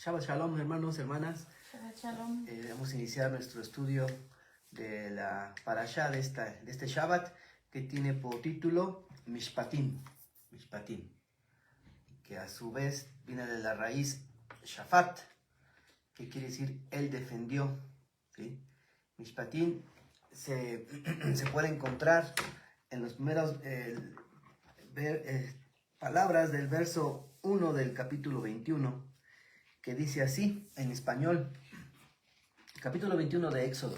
Shabbat Shalom, hermanos, hermanas. Shabbat Shalom. Vamos a iniciar nuestro estudio de la parashá de este Shabbat, que tiene por título Mishpatim, que a su vez viene de la raíz Shafat, que quiere decir él defendió. ¿Sí? Mishpatim se puede encontrar en los primeros palabras del verso 1 del capítulo 21, que dice así en español, capítulo 21 de Éxodo: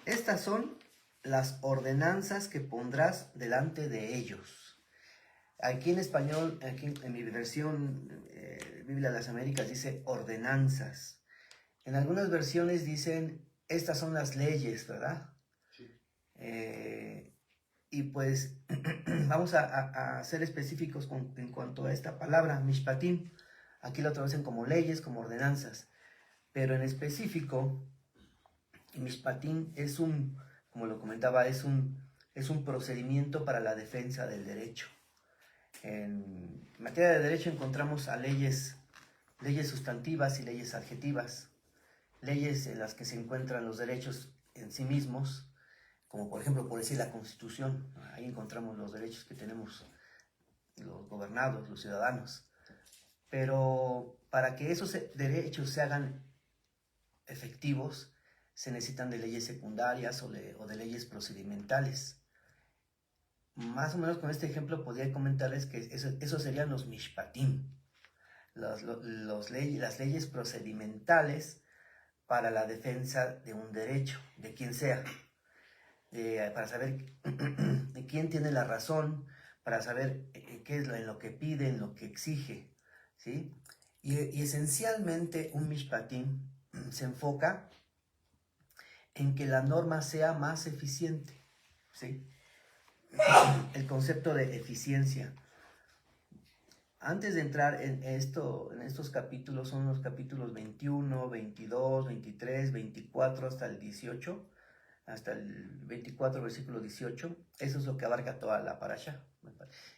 estas son las ordenanzas que pondrás delante de ellos. Aquí en español, aquí en mi versión Biblia de las Américas, dice ordenanzas. En algunas versiones dicen estas son las leyes, ¿verdad? Sí. Y pues vamos a ser específicos en cuanto a esta palabra, Mishpatim. Aquí lo traducen como leyes, como ordenanzas. Pero en específico, Mishpatim es como lo comentaba, es un procedimiento para la defensa del derecho. En materia de derecho encontramos a leyes sustantivas y leyes adjetivas. Leyes en las que se encuentran los derechos en sí mismos, como por ejemplo, por decir, la Constitución. Ahí encontramos los derechos que tenemos los gobernados, los ciudadanos. Pero para que esos derechos se hagan efectivos, se necesitan de leyes secundarias o de leyes procedimentales. Más o menos con este ejemplo podría comentarles que esos serían los mishpatim, las leyes procedimentales para la defensa de un derecho, de quien sea, para saber de quién tiene la razón, para saber qué es en lo que pide, en lo que exige, ¿sí? Y esencialmente un mishpatim se enfoca en que la norma sea más eficiente, ¿sí? El concepto de eficiencia. Antes de entrar en estos capítulos, son los capítulos 21, 22, 23, 24 hasta el 18, hasta el 24 versículo 18. Eso es lo que abarca toda la parasha.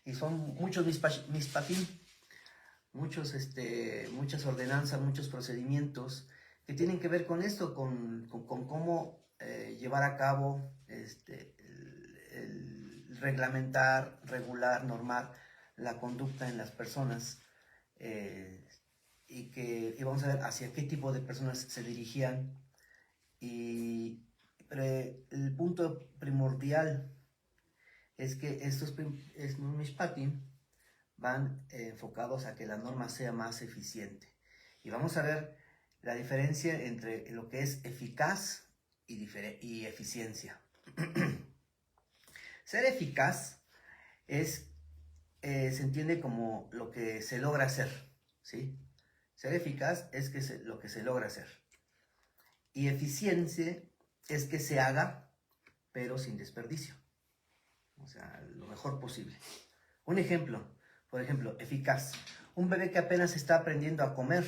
Y son muchos mishpatim, muchas ordenanzas, muchos procedimientos que tienen que ver con esto, con cómo llevar a cabo el reglamentar, regular, normar la conducta en las personas, y vamos a ver hacia qué tipo de personas se dirigían. Pero el punto primordial es que estos mishpatim van enfocados a que la norma sea más eficiente. Y vamos a ver la diferencia entre lo que es eficaz y eficiencia. Ser eficaz se entiende como lo que se logra hacer, ¿sí? Ser eficaz es lo que se logra hacer. Y eficiencia es que se haga, pero sin desperdicio. O sea, lo mejor posible. Un ejemplo, por ejemplo, eficaz. Un bebé que apenas está aprendiendo a comer,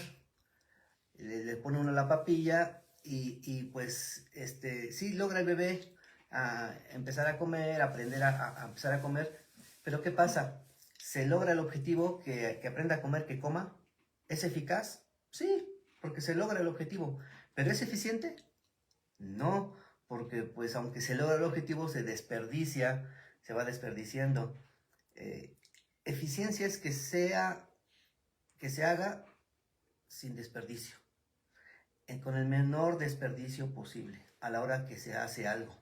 le pone uno la papilla y pues sí logra el bebé a empezar a comer, aprender a empezar a comer. Pero ¿qué pasa? ¿Se logra el objetivo que aprenda a comer, que coma? ¿Es eficaz? Sí, porque se logra el objetivo. ¿Pero es eficiente? No, porque pues aunque se logra el objetivo, se desperdicia, se va desperdiciando. Eficiencia es que se haga sin desperdicio, con el menor desperdicio posible a la hora que se hace algo,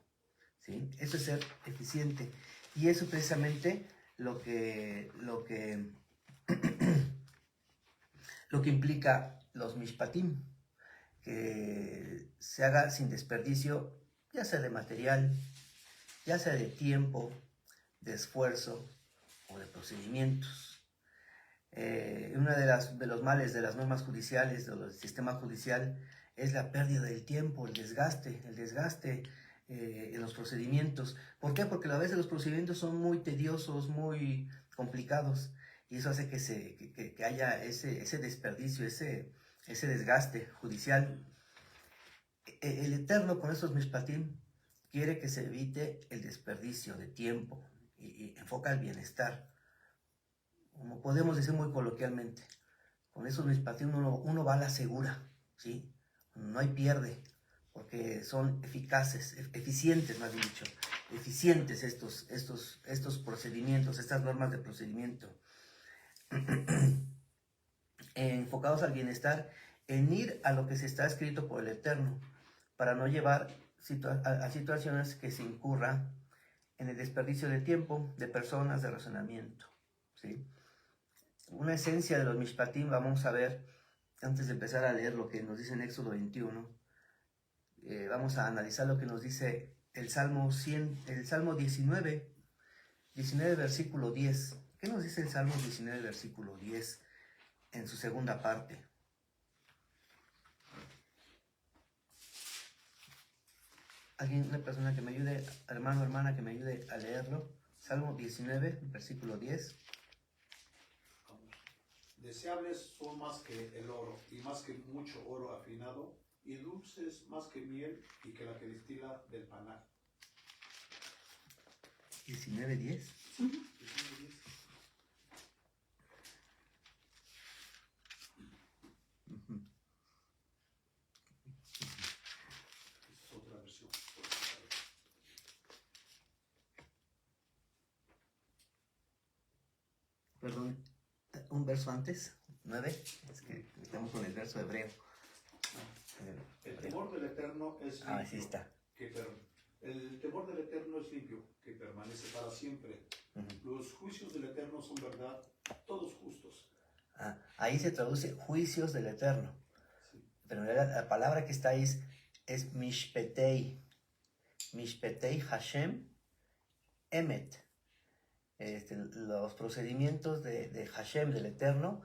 ¿sí? Eso es ser eficiente. Y eso precisamente lo que implica los mishpatim, que se haga sin desperdicio, ya sea de material, ya sea de tiempo, de esfuerzo o de procedimientos. Una de los males de las normas judiciales, del sistema judicial, es la pérdida del tiempo, el desgaste en los procedimientos. ¿Por qué? Porque a veces los procedimientos son muy tediosos, muy complicados, y eso hace que haya ese desperdicio, ese desgaste judicial. El Eterno, con estos mishpatim, quiere que se evite el desperdicio de tiempo y enfoca el bienestar, como podemos decir muy coloquialmente. Con esos mishpatim uno va a la segura, ¿sí? No hay pierde, porque son eficaces, eficientes, más bien dicho, eficientes estos procedimientos, estas normas de procedimiento, enfocados al bienestar, en ir a lo que se está escrito por el Eterno, para no llevar a situaciones que se incurra en el desperdicio de tiempo, de personas, de razonamiento, ¿sí? Una esencia de los mishpatim, vamos a ver, antes de empezar a leer lo que nos dice en Éxodo 21, vamos a analizar lo que nos dice el Salmo 19, versículo 10. ¿Qué nos dice el Salmo 19, versículo 10 en su segunda parte? ¿Alguien, una persona que me ayude, hermano o hermana, que me ayude a leerlo? Salmo 19, versículo 10. Deseables son más que el oro, y más que mucho oro afinado, y dulces más que miel, y que la que destila del panal. 19, 10. Es otra versión. Perdón, un verso antes, 9, es que estamos con el verso hebreo. El temor del Eterno es limpio. Así está. El temor del Eterno es limpio, que permanece para siempre. Los juicios del Eterno son verdad, todos justos. Ahí se traduce juicios del Eterno. Sí. Pero la palabra que está ahí es mishpetei. Mishpetei Hashem Emet. Los procedimientos de Hashem, del Eterno,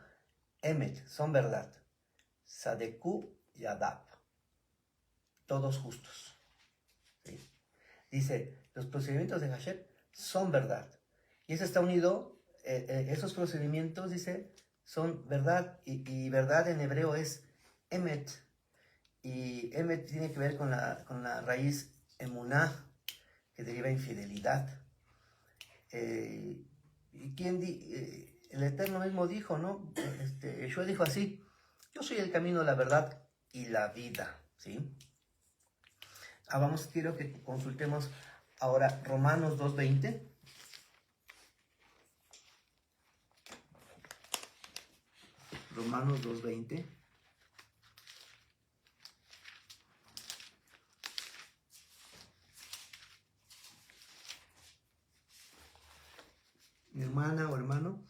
Emet, son verdad. Sadeku Yadab. Todos justos. ¿Sí? Dice, los procedimientos de Hashem son verdad. Y eso está unido, esos procedimientos, dice, son verdad. Y verdad en hebreo es Emet. Y Emet tiene que ver con la raíz emuná, que deriva infidelidad. ¿Y quién el Eterno mismo dijo, ¿no? Yeshua dijo así: yo soy el camino, la verdad y la vida, ¿sí? Quiero que consultemos ahora Romanos 2:20. Romanos 2:20. Mi hermana o hermano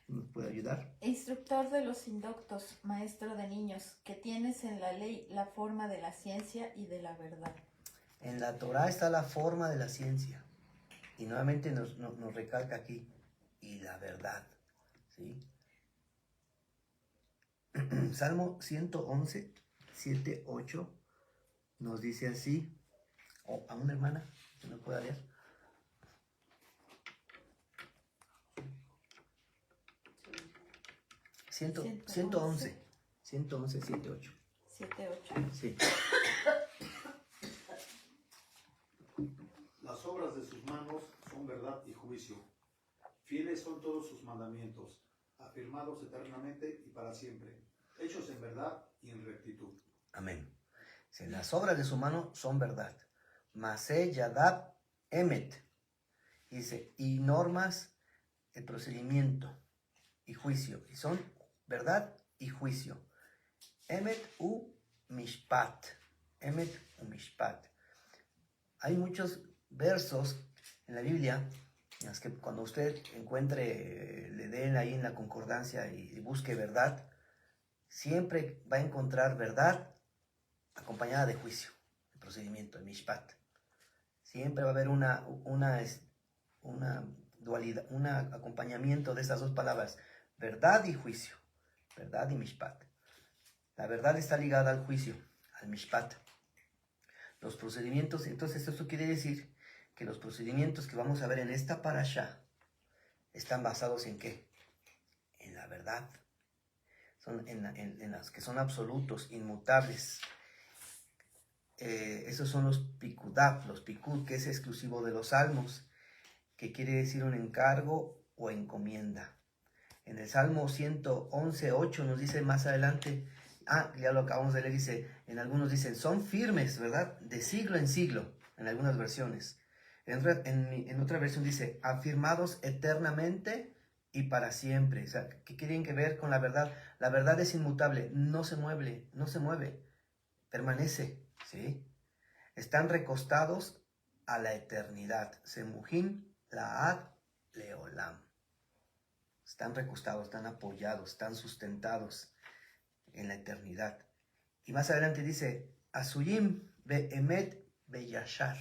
nos puede ayudar. Instructor de los indoctos, maestro de niños, que tienes en la ley la forma de la ciencia y de la verdad. En la Torah está la forma de la ciencia. Y nuevamente nos recalca aquí, y la verdad, ¿sí? Salmo 111, 7, 8 nos dice así, o a una hermana que no pueda leer. Ciento 111, 7, 8. 7, 8. Sí. Las obras de sus manos son verdad y juicio. Fieles son todos sus mandamientos, afirmados eternamente y para siempre, hechos en verdad y en rectitud. Amén. Las obras de su mano son verdad. Masé, Yadab, Emet. Dice, y normas, el procedimiento y juicio. Y son verdad y juicio. Emet u mishpat. Emet u mishpat. Hay muchos versos en la Biblia en los que cuando usted encuentre, le den ahí en la concordancia y busque verdad, siempre va a encontrar verdad acompañada de juicio, el procedimiento, el mishpat. Siempre va a haber una dualidad, un acompañamiento de estas dos palabras, verdad y juicio, verdad y mishpat. La verdad está ligada al juicio, al mishpat. Los procedimientos, entonces esto quiere decir que los procedimientos que vamos a ver en esta parashá están basados en ¿qué? En la verdad. Son en las que son absolutos, inmutables. Esos son los pikudab, los pikud, que es exclusivo de los salmos, que quiere decir un encargo o encomienda. En el Salmo 111:8 nos dice más adelante, ya lo acabamos de leer, dice, en algunos dicen, son firmes, ¿verdad? De siglo en siglo, en algunas versiones. En otra versión dice, afirmados eternamente y para siempre. O sea, ¿qué tienen que ver con la verdad? La verdad es inmutable, no se mueve, permanece, ¿sí? Están recostados a la eternidad. Semujín Laad Leolam. Están recostados, están apoyados, están sustentados en la eternidad. Y más adelante dice, Asuyim Be'emet Beyashar.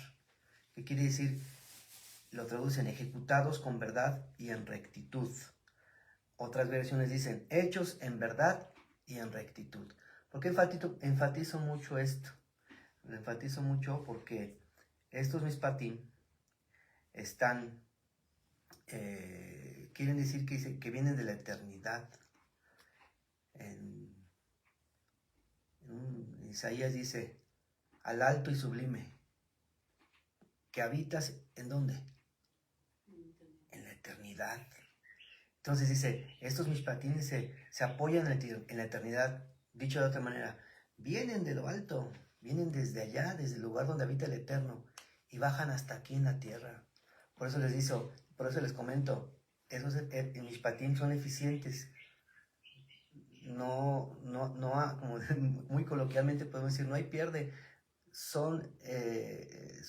¿Qué quiere decir? Lo traducen ejecutados con verdad y en rectitud. Otras versiones dicen hechos en verdad y en rectitud. ¿Por qué enfatizo mucho esto? Lo enfatizo mucho porque estos mishpatim están, quieren decir que vienen de la eternidad. En Isaías dice, al alto y sublime, que habitas ¿en dónde? En la eternidad. Entonces dice, estos mishpatim se apoyan en la eternidad. Dicho de otra manera, vienen de lo alto, vienen desde allá, desde el lugar donde habita el Eterno, y bajan hasta aquí en la tierra. Por eso les comento, esos mishpatim son eficientes. Como muy coloquialmente podemos decir, no hay pierde.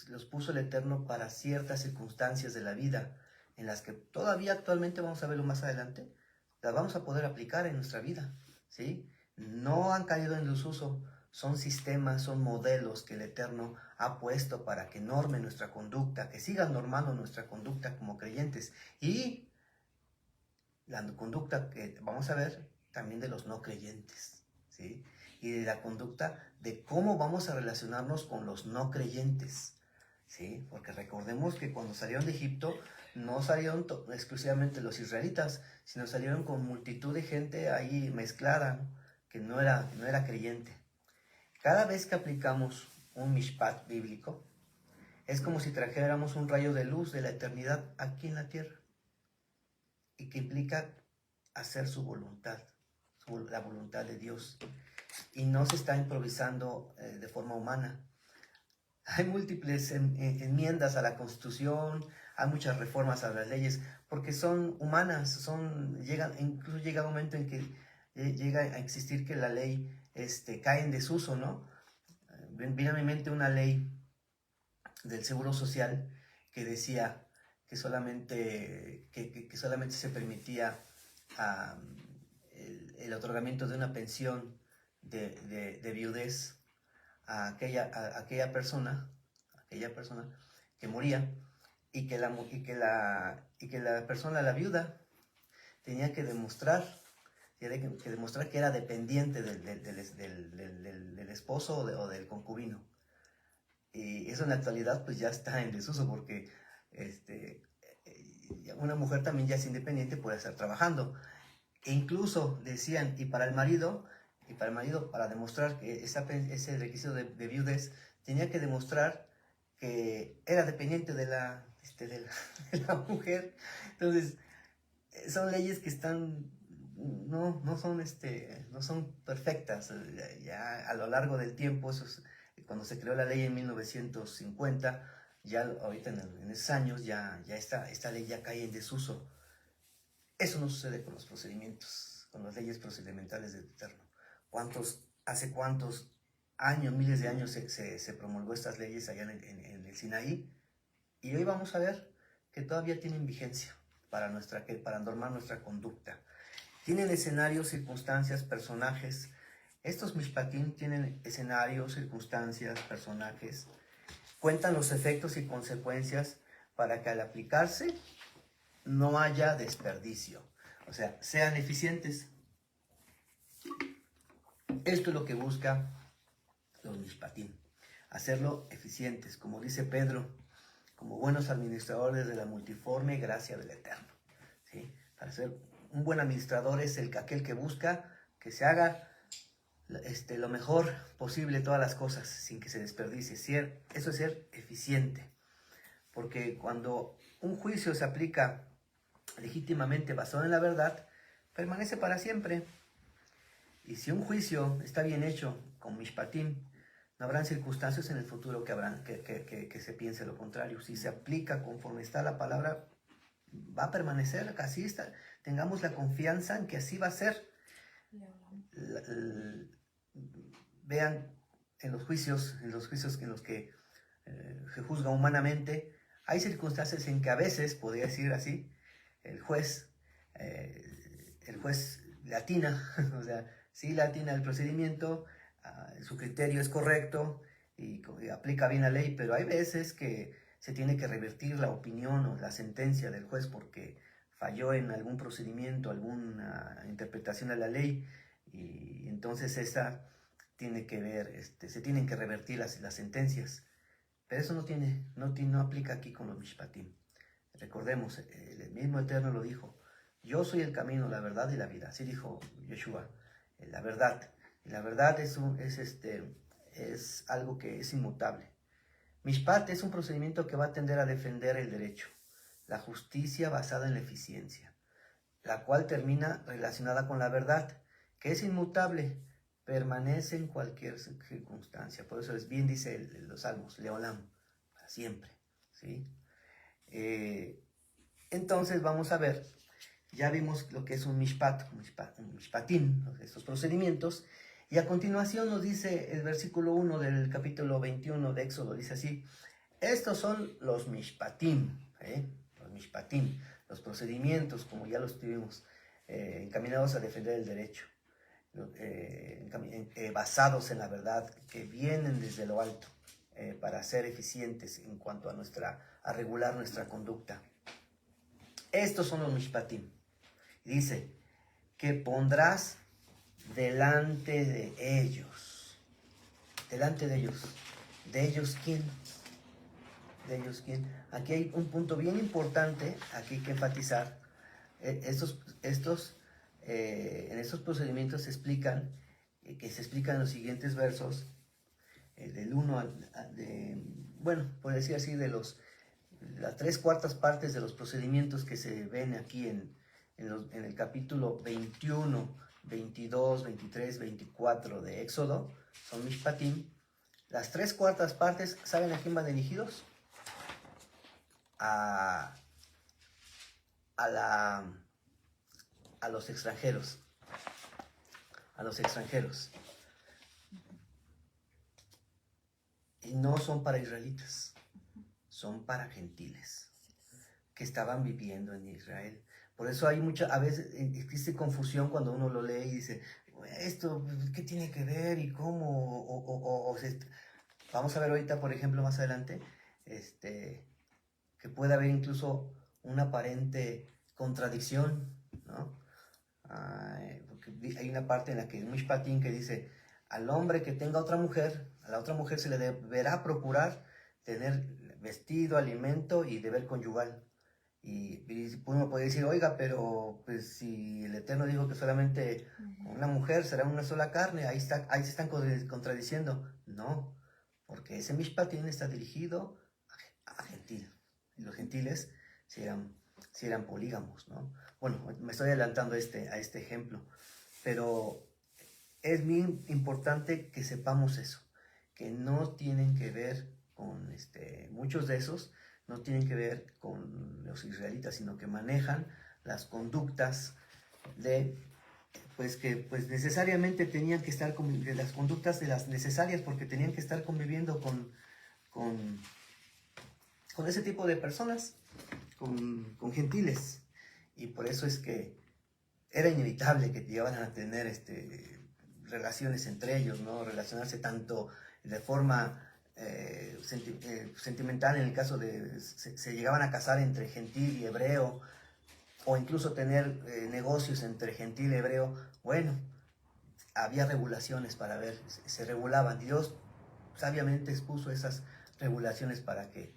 Los puso el Eterno para ciertas circunstancias de la vida, en las que todavía actualmente, vamos a verlo más adelante, las vamos a poder aplicar en nuestra vida, ¿sí? No han caído en desuso, son sistemas, son modelos que el Eterno ha puesto para que normen nuestra conducta, que sigan normando nuestra conducta como creyentes, y la conducta que vamos a ver también de los no creyentes, ¿sí? Y de la conducta de cómo vamos a relacionarnos con los no creyentes, ¿sí? Porque recordemos que cuando salieron de Egipto no salieron exclusivamente los israelitas, sino salieron con multitud de gente ahí mezclada, ¿no? Que no era creyente. Cada vez que aplicamos un mishpat bíblico, es como si trajéramos un rayo de luz de la eternidad aquí en la tierra, y que implica hacer su voluntad, la voluntad de Dios. Y no se está improvisando de forma humana. Hay múltiples enmiendas a la Constitución, hay muchas reformas a las leyes, porque son humanas, incluso llega un momento en que llega a existir que la ley cae en desuso, ¿no? Viene a mi mente una ley del Seguro Social que decía que solamente se permitía el otorgamiento de una pensión de viudez a aquella persona que moría, y que la persona, la viuda, tenía que demostrar que era dependiente del esposo o del concubino. Y eso en la actualidad pues ya está en desuso, porque una mujer también ya es independiente, puede estar trabajando. E incluso decían, y para el marido, para demostrar que ese requisito de viudez, tenía que demostrar que era dependiente de la mujer. Entonces, son leyes que están, no son perfectas. Ya a lo largo del tiempo, cuando se creó la ley en 1950, ya ahorita en esos años, ya esta ley ya cae en desuso. Eso no sucede con los procedimientos, con las leyes procedimentales del Eterno. ¿Hace cuántos años, miles de años se promulgó estas leyes allá en el Sinaí? Y hoy vamos a ver que todavía tienen vigencia para normar nuestra conducta. Tienen escenarios, circunstancias, personajes. Estos mishpatim tienen escenarios, circunstancias, personajes. Cuentan los efectos y consecuencias para que al aplicarse no haya desperdicio. O sea, sean eficientes. Esto es lo que busca los mishpatim. Hacerlo eficientes, como dice Pedro, como buenos administradores de la multiforme gracia del Eterno, ¿sí? Para ser un buen administrador es aquel que busca que se haga lo mejor posible todas las cosas sin que se desperdicie. Eso es ser eficiente. Porque cuando un juicio se aplica legítimamente basado en la verdad, permanece para siempre. Y si un juicio está bien hecho, con mishpatim, no habrán circunstancias en el futuro que se piense lo contrario. Si se aplica conforme está la palabra, va a permanecer, así está. Tengamos la confianza en que así va a ser. Vean en los juicios en los que se juzga humanamente, hay circunstancias en que a veces, podría decir así, el juez latina, o sea, sí latina el procedimiento, su criterio es correcto y aplica bien la ley, pero hay veces que se tiene que revertir la opinión o la sentencia del juez porque falló en algún procedimiento, alguna interpretación de la ley, y entonces esta tiene que ver, se tienen que revertir las sentencias. Pero eso no aplica aquí con los mishpatim. Recordemos, el mismo Eterno lo dijo: yo soy el camino, la verdad y la vida. Así dijo Yeshua, la verdad. Y la verdad es algo que es inmutable. Mishpat es un procedimiento que va a tender a defender el derecho, la justicia basada en la eficiencia, la cual termina relacionada con la verdad, que es inmutable, permanece en cualquier circunstancia. Por eso bien dice los salmos, Leolam, para siempre, ¿sí? Entonces vamos a ver, ya vimos lo que es un mishpatim, estos procedimientos, y a continuación nos dice el versículo 1 del capítulo 21 de Éxodo, dice así: estos son los mishpatim, los procedimientos, como ya los tuvimos, encaminados a defender el derecho, basados en la verdad, que vienen desde lo alto, para ser eficientes en cuanto a regular nuestra conducta. Estos son los mishpatim. Dice que pondrás delante de ellos. ¿Delante de ellos? ¿De ellos quién? ¿De ellos quién? Aquí hay un punto bien importante, aquí hay que enfatizar. En estos procedimientos se explican en los siguientes versos, del 1 por decir así, de las 3/4 partes de los procedimientos que se ven aquí en el capítulo 21, 22, 23, 24 de Éxodo, son mishpatim. Las 3/4 partes, ¿saben a quién van dirigidos? A los extranjeros. A los extranjeros. Y no son para israelitas, son para gentiles que estaban viviendo en Israel. Por eso a veces existe confusión cuando uno lo lee y dice: ¿esto qué tiene que ver y cómo? Vamos a ver ahorita, por ejemplo, más adelante, que puede haber incluso una aparente contradicción, ¿no? Porque hay una parte en la que el Mishpatim que dice: al hombre que tenga otra mujer, a la otra mujer se le deberá procurar tener vestido, alimento y deber conyugal. Y uno puede decir: oiga, pero pues si el Eterno dijo que solamente una mujer será una sola carne, ahí se están contradiciendo. No, porque ese Mishpatim está dirigido a gentil. Y los gentiles si eran polígamos, ¿no? Bueno, me estoy adelantando a este ejemplo, pero es bien importante que sepamos eso, que no tienen que ver con muchos de esos no tienen que ver con los israelitas, sino que manejan las conductas que necesariamente tenían que estar de las conductas de las necesarias, porque tenían que estar conviviendo con ese tipo de personas, con gentiles, y por eso es que era inevitable que llevaran a tener relaciones entre ellos, ¿no? Relacionarse tanto de forma sentimental, en el caso de se llegaban a casar entre gentil y hebreo, o incluso tener negocios entre gentil y hebreo. Bueno, había regulaciones para ver, se regulaban. Dios sabiamente expuso esas regulaciones para que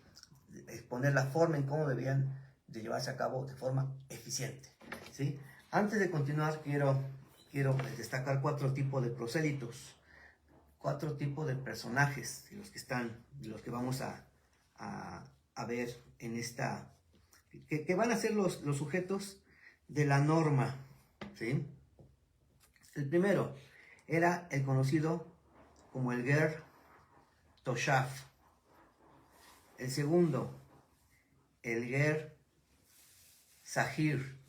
exponer la forma en cómo debían de llevarse a cabo de forma eficiente, ¿sí? Antes de continuar, quiero destacar 4 tipos de prosélitos, 4 tipos de personajes, de los que vamos a ver en que van a ser los sujetos de la norma, ¿sí? El primero era el conocido como el Ger Toshav. El segundo, el Ger Sahir.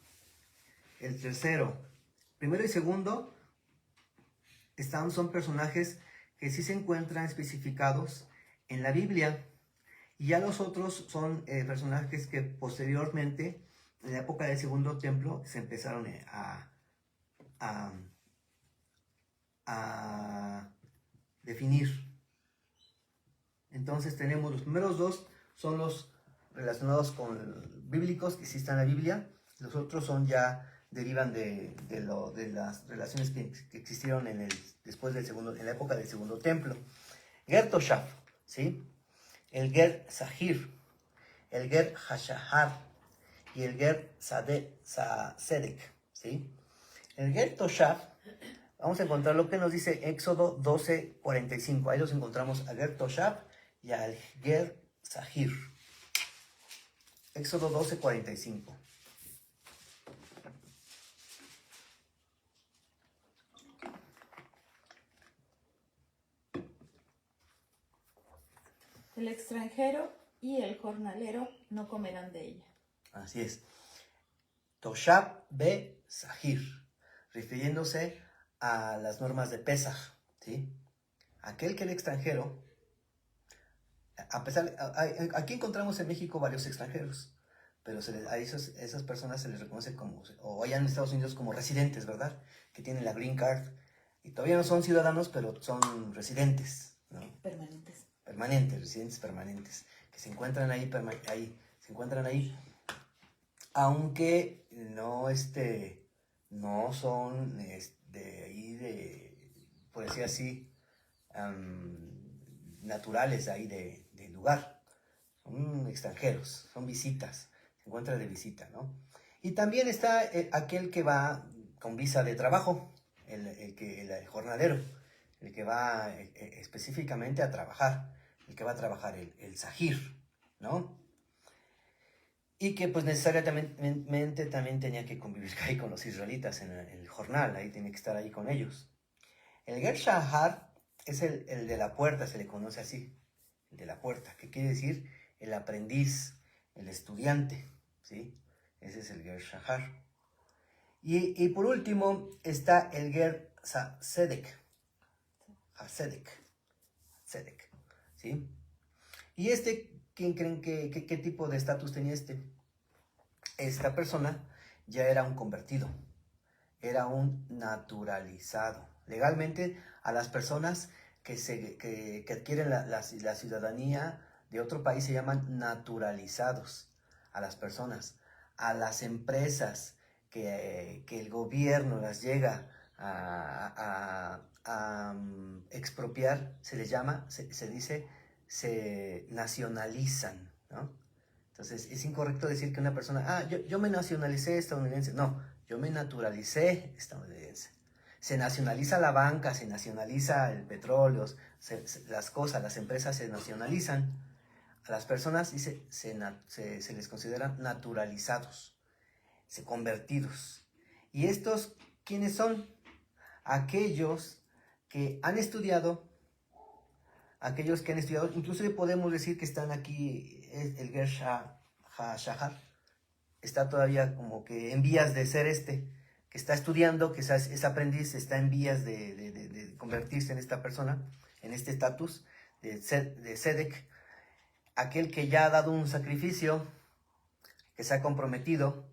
El tercero, primero y segundo, son personajes que sí se encuentran especificados en la Biblia. Y ya los otros son personajes que posteriormente, en la época del Segundo Templo, se empezaron a definir. Entonces tenemos los primeros dos, son los relacionados con bíblicos, que sí están en la Biblia. Los otros derivan de las relaciones que existieron en la época del Segundo Templo. Ger Toshav, ¿sí? El Ger Sahir, el Ger Hashahar y el Ger Sedek, ¿sí? El Ger Toshav, vamos a encontrar lo que nos dice Éxodo 12:45. Ahí los encontramos al Ger Toshav y al Ger Sahir. Éxodo 12:45. El extranjero y el jornalero no comerán de ella. Así es. Toshav be Sahir, refiriéndose a las normas de Pesaj, ¿sí? Aquel que el extranjero, aquí encontramos en México varios extranjeros, pero a esas personas se les reconoce o allá en Estados Unidos como residentes, ¿verdad? Que tienen la green card y todavía no son ciudadanos, pero son residentes, ¿no? Permanentes, residentes permanentes, que se encuentran ahí, aunque no son por decir así, naturales ahí del lugar. Son extranjeros, son visitas, se encuentran de visita, ¿no? Y también está aquel que va con visa de trabajo, el jornalero, el que va específicamente a trabajar, el que va a trabajar el Sahir, ¿no? Y que pues necesariamente también tenía que convivir ahí con los israelitas en el jornal, ahí tenía que estar ahí con ellos. El Ger Shahar es el de la puerta, se le conoce así, el de la puerta, que quiere decir el aprendiz, el estudiante, ¿sí? Ese es el Ger Shahar. Y por último está el Ger Sedek, ¿sí? Y ¿quién creen qué tipo de estatus tenía Esta persona ya era un convertido, era un naturalizado. Legalmente, a las personas que adquieren la ciudadanía de otro país se llaman naturalizados. A las personas, a las empresas que el gobierno las llega a expropiar, se les llama, se nacionalizan, ¿no? Entonces, es incorrecto decir que una persona, yo me nacionalicé estadounidense. No, yo me naturalicé estadounidense. Se nacionaliza la banca, se nacionaliza el petróleo, las empresas se nacionalizan. A las personas se les considera naturalizados, convertidos. ¿Y estos quiénes son? Aquellos que han estudiado, incluso podemos decir que están aquí, el Ger Shahar, está todavía como que en vías de ser que está estudiando, que es aprendiz, está en vías de convertirse en esta persona, en este estatus de Sedek, aquel que ya ha dado un sacrificio, que se ha comprometido,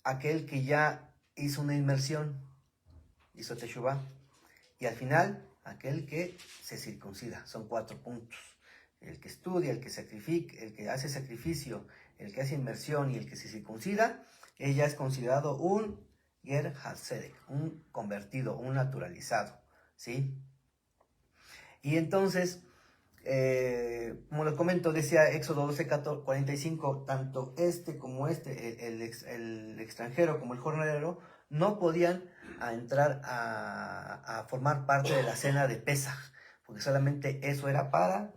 aquel que ya hizo una inmersión, hizo Teshuvah, y al final, aquel que se circuncida. Son 4 puntos. El que estudia, el que sacrifica, el que hace sacrificio, el que hace inmersión y el que se circuncida, ella es considerado un Ger HaSedek, un convertido, un naturalizado, ¿sí? Y entonces, como les comento, decía Éxodo 12:45, tanto como el extranjero como el jornalero, no podían entrar a formar parte de la cena de Pesaj, porque solamente eso era para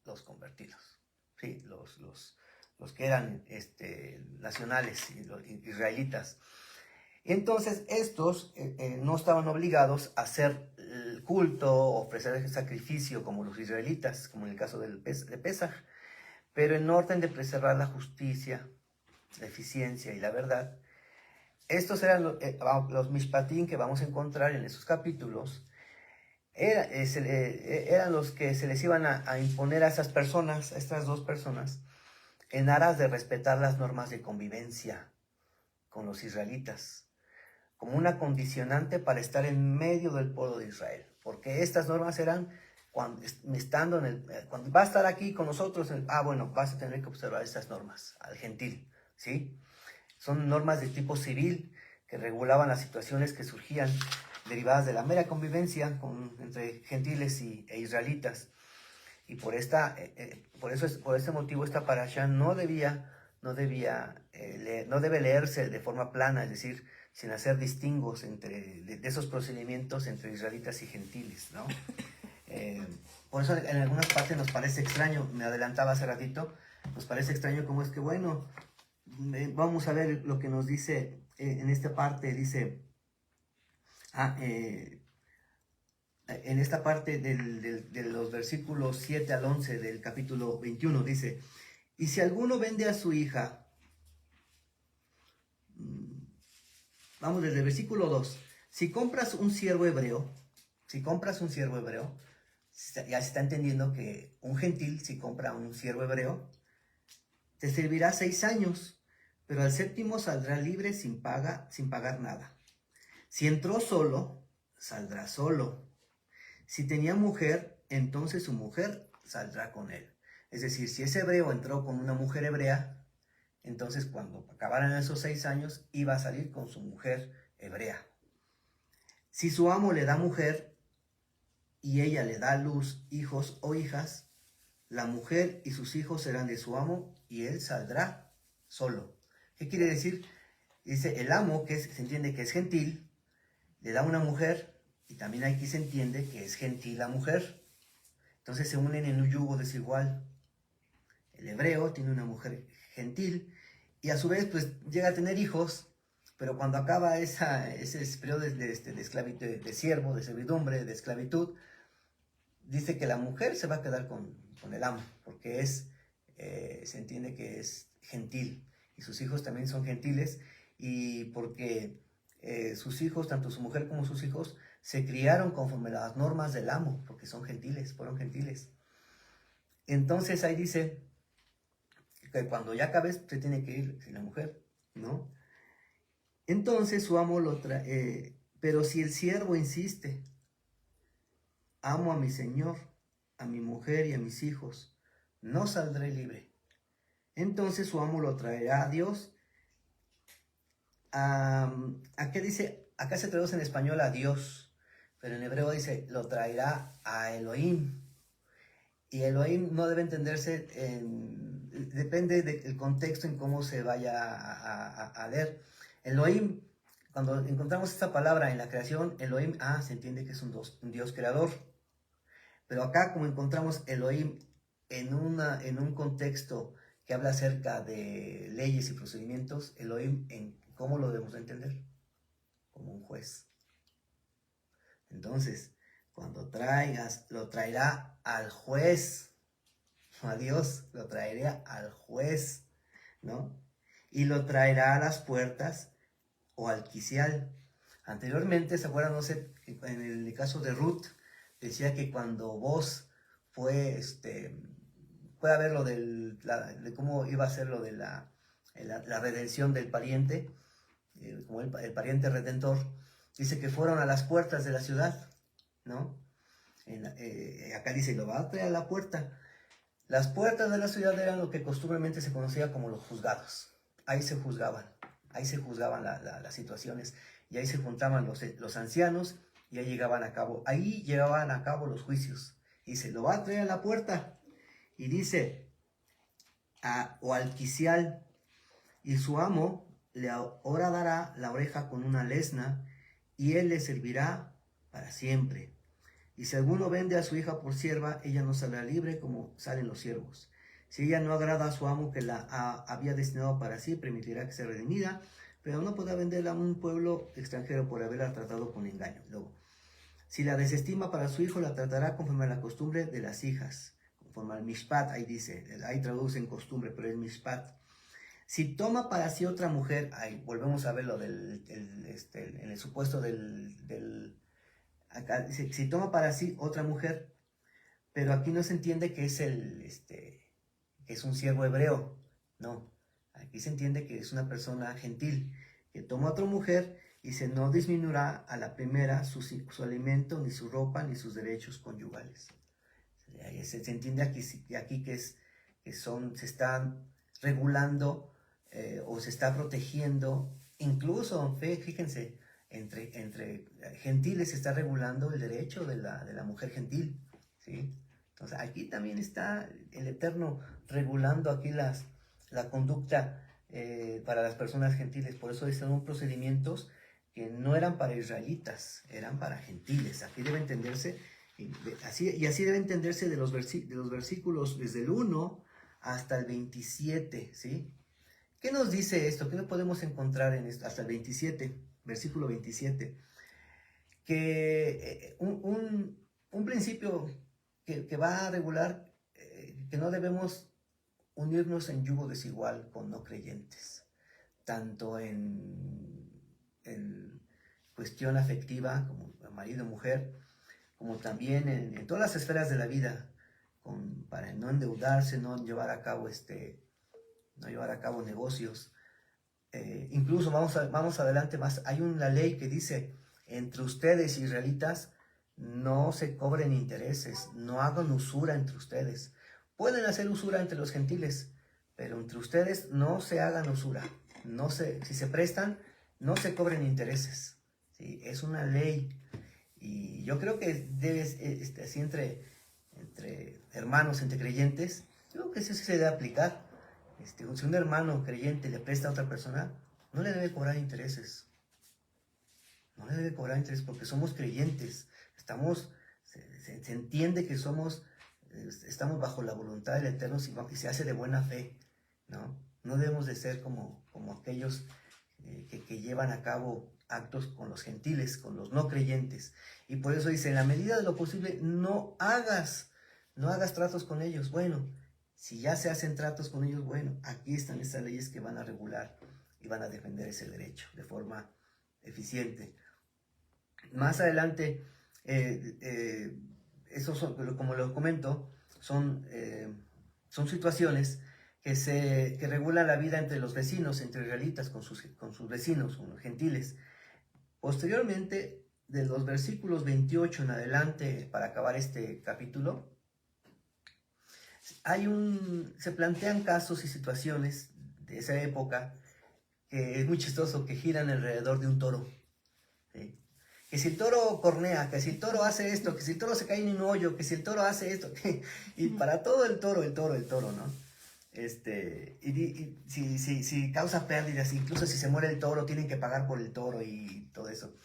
los convertidos, ¿sí? Los que eran nacionales, los israelitas. Entonces estos no estaban obligados a hacer el culto, ofrecer el sacrificio como los israelitas, como en el caso de Pesaj, pero en orden de preservar la justicia, la eficiencia y la verdad. Estos eran los mishpatim que vamos a encontrar en esos capítulos. Eran los que se les iban a imponer a esas personas, a estas dos personas, en aras de respetar las normas de convivencia con los israelitas, como una condicionante para estar en medio del pueblo de Israel. Porque estas normas eran, cuando va a estar aquí con nosotros, bueno, vas a tener que observar estas normas al gentil, ¿sí? Son normas de tipo civil que regulaban las situaciones que surgían derivadas de la mera convivencia entre gentiles e israelitas. Y por ese motivo esta parasha no debe leerse de forma plana, es decir, sin hacer distingos de esos procedimientos entre israelitas y gentiles, ¿no? Por eso en algunas partes nos parece extraño, me adelantaba hace ratito, nos parece extraño cómo es que, bueno, vamos a ver lo que nos dice en esta parte, dice, en esta parte de los versículos 7 al 11 del capítulo 21, dice, y si alguno vende a su hija, vamos desde el versículo 2, si compras un siervo hebreo, ya se está entendiendo que un gentil, si compra un siervo hebreo, te servirá 6 años, pero al 7º saldrá libre sin pagar nada. Si entró solo, saldrá solo. Si tenía mujer, entonces su mujer saldrá con él. Es decir, si ese hebreo entró con una mujer hebrea, entonces cuando acabaran esos 6 años, iba a salir con su mujer hebrea. Si su amo le da mujer y ella le da a luz hijos o hijas, la mujer y sus hijos serán de su amo y él saldrá solo. ¿Qué quiere decir? Dice, el amo, se entiende que es gentil, le da una mujer, y también aquí se entiende que es gentil la mujer. Entonces se unen en un yugo desigual. El hebreo tiene una mujer gentil, y a su vez pues llega a tener hijos, pero cuando acaba ese periodo de esclavitud, de siervo, de servidumbre, de esclavitud, dice que la mujer se va a quedar con el amo, porque se entiende que es gentil, y sus hijos también son gentiles, y porque sus hijos, tanto su mujer como sus hijos, se criaron conforme a las normas del amo, porque fueron gentiles. Entonces ahí dice que cuando ya acabes, se tiene que ir sin la mujer, ¿no? Entonces su amo pero si el siervo insiste, amo a mi señor, a mi mujer y a mis hijos, no saldré libre. Entonces su amo lo traerá a Dios. Acá dice, acá se traduce en español a Dios, pero en hebreo dice, lo traerá a Elohim. Y Elohim no debe entenderse, depende del contexto en cómo se vaya a leer. Elohim, cuando encontramos esta palabra en la creación, Elohim, se entiende que es un Dios creador. Pero acá, como encontramos Elohim en un contexto que habla acerca de leyes y procedimientos, Elohim, ¿cómo lo debemos entender? Como un juez. Entonces, cuando lo traerá al juez, no a Dios, lo traerá al juez, ¿no? Y lo traerá a las puertas o al quicial. Anteriormente, ¿se acuerdan? No sé, en el caso de Ruth, decía que cuando vos puede haber lo de cómo iba a ser lo de la redención del pariente, como el pariente redentor, dice que fueron a las puertas de la ciudad, ¿no? Acá dice, lo va a traer a la puerta. Las puertas de la ciudad eran lo que costumbremente se conocía como los juzgados. Ahí se juzgaban las situaciones, y ahí se juntaban los ancianos, y ahí llevaban a cabo los juicios. Dice, lo va a traer a la puerta, y dice, o al quicial, y su amo le horadará la oreja con una lesna, y él le servirá para siempre. Y si alguno vende a su hija por sierva, ella no saldrá libre como salen los siervos. Si ella no agrada a su amo que la había destinado para sí, permitirá que sea redimida, pero no podrá venderla a un pueblo extranjero por haberla tratado con engaño. Luego, si la desestima para su hijo, la tratará conforme a la costumbre de las hijas, conforme al mishpat, ahí dice, ahí traducen costumbre, pero es mishpat. Si toma para sí otra mujer, ahí volvemos a ver lo en el supuesto acá dice, si toma para sí otra mujer, pero aquí no se entiende que es que es un siervo hebreo, no, aquí se entiende que es una persona gentil, que toma a otra mujer y se no disminuirá a la primera su alimento, ni su ropa, ni sus derechos conyugales. Se entiende aquí que se están regulando o se está protegiendo, incluso, fíjense, entre gentiles se está regulando el derecho de la mujer gentil, ¿sí? Entonces aquí también está el Eterno regulando aquí la conducta para las personas gentiles. Por eso son procedimientos que no eran para israelitas, eran para gentiles. Aquí debe entenderse, así debe entenderse de los versículos desde el 1 hasta el 27, ¿sí? ¿Qué nos dice esto? ¿Qué no podemos encontrar en esto? Hasta el 27, versículo 27. Que un principio que va a regular que no debemos unirnos en yugo desigual con no creyentes, tanto en cuestión afectiva, como marido y mujer, como también en todas las esferas de la vida, para no endeudarse, no llevar a cabo negocios. Incluso vamos adelante más, hay una ley que dice, entre ustedes israelitas, no se cobren intereses, no hagan usura entre ustedes. Pueden hacer usura entre los gentiles, pero entre ustedes no se hagan usura. Si se prestan, no se cobren intereses. ¿Sí? Es una ley. Y yo creo que debes, así entre hermanos, entre creyentes, yo creo que eso sí se debe aplicar. Si un hermano creyente le presta a otra persona, no le debe cobrar intereses. No le debe cobrar intereses porque somos creyentes. Se entiende que estamos bajo la voluntad del Eterno y se hace de buena fe, ¿no? No debemos de ser como aquellos que llevan a cabo actos con los gentiles, con los no creyentes. Y por eso dice, en la medida de lo posible, no hagas tratos con ellos. Bueno, si ya se hacen tratos con ellos, bueno, aquí están estas leyes que van a regular y van a defender ese derecho de forma eficiente. Más adelante, esos son, como lo comento, son situaciones que regulan la vida entre los vecinos, entre israelitas, con sus vecinos, con los gentiles. Posteriormente, de los versículos 28 en adelante, para acabar este capítulo, se plantean casos y situaciones de esa época que es muy chistoso, que giran alrededor de un toro, ¿sí? Que si el toro cornea, que si el toro hace esto, que si el toro se cae en un hoyo, que si el toro hace esto, y para todo el toro, ¿no? Y si causa pérdidas, incluso si se muere el toro, tienen que pagar por el toro y todo eso.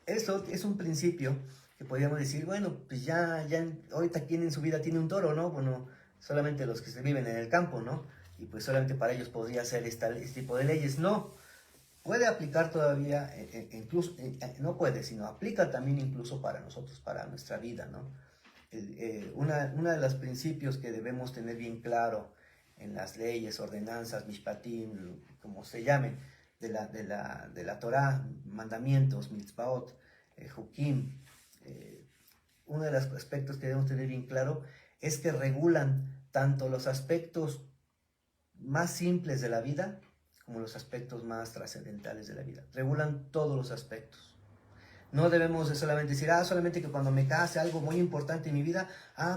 Eso es un principio que podríamos decir, bueno, pues ya ahorita quien en su vida tiene un toro, ¿no? Bueno, solamente los que se viven en el campo, ¿no? Y pues solamente para ellos podría ser este tipo de leyes. No, puede aplicar todavía, incluso, no puede, sino aplica también incluso para nosotros, para nuestra vida, ¿no? Una de los principios que debemos tener bien claro en las leyes, ordenanzas, mishpatim, como se llamen, de la Torah, mandamientos, mitzvot, hukim, uno de los aspectos que debemos tener bien claro es que regulan tanto los aspectos más simples de la vida como los aspectos más trascendentales de la vida. Regulan todos los aspectos. No debemos de solamente decir, solamente que cuando me case algo muy importante en mi vida,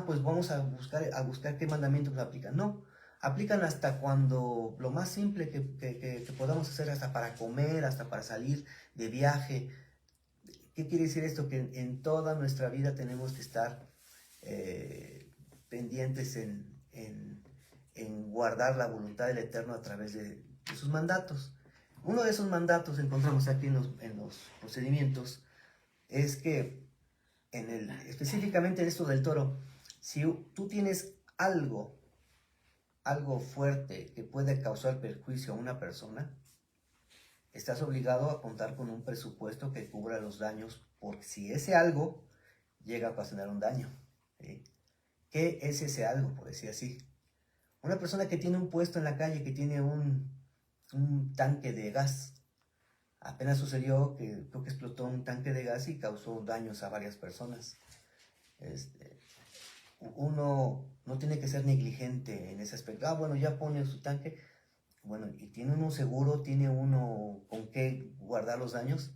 pues vamos a buscar qué mandamientos aplican. No, aplican hasta cuando lo más simple que podamos hacer, hasta para comer, hasta para salir de viaje. ¿Qué quiere decir esto? Que en toda nuestra vida tenemos que estar pendientes en guardar la voluntad del Eterno a través de sus mandatos. Uno de esos mandatos encontramos aquí en los procedimientos, es que específicamente en esto del toro, si tú tienes algo fuerte que puede causar perjuicio a una persona, estás obligado a contar con un presupuesto que cubra los daños, porque si ese algo llega a ocasionar un daño, ¿sí? ¿Qué es ese algo, por decir así? Una persona que tiene un puesto en la calle, que tiene un tanque de gas. Apenas sucedió que creo que explotó un tanque de gas y causó daños a varias personas. Uno no tiene que ser negligente en ese aspecto. Ah, bueno, ya pone su tanque. Bueno, y tiene uno seguro, tiene uno con qué guardar los daños.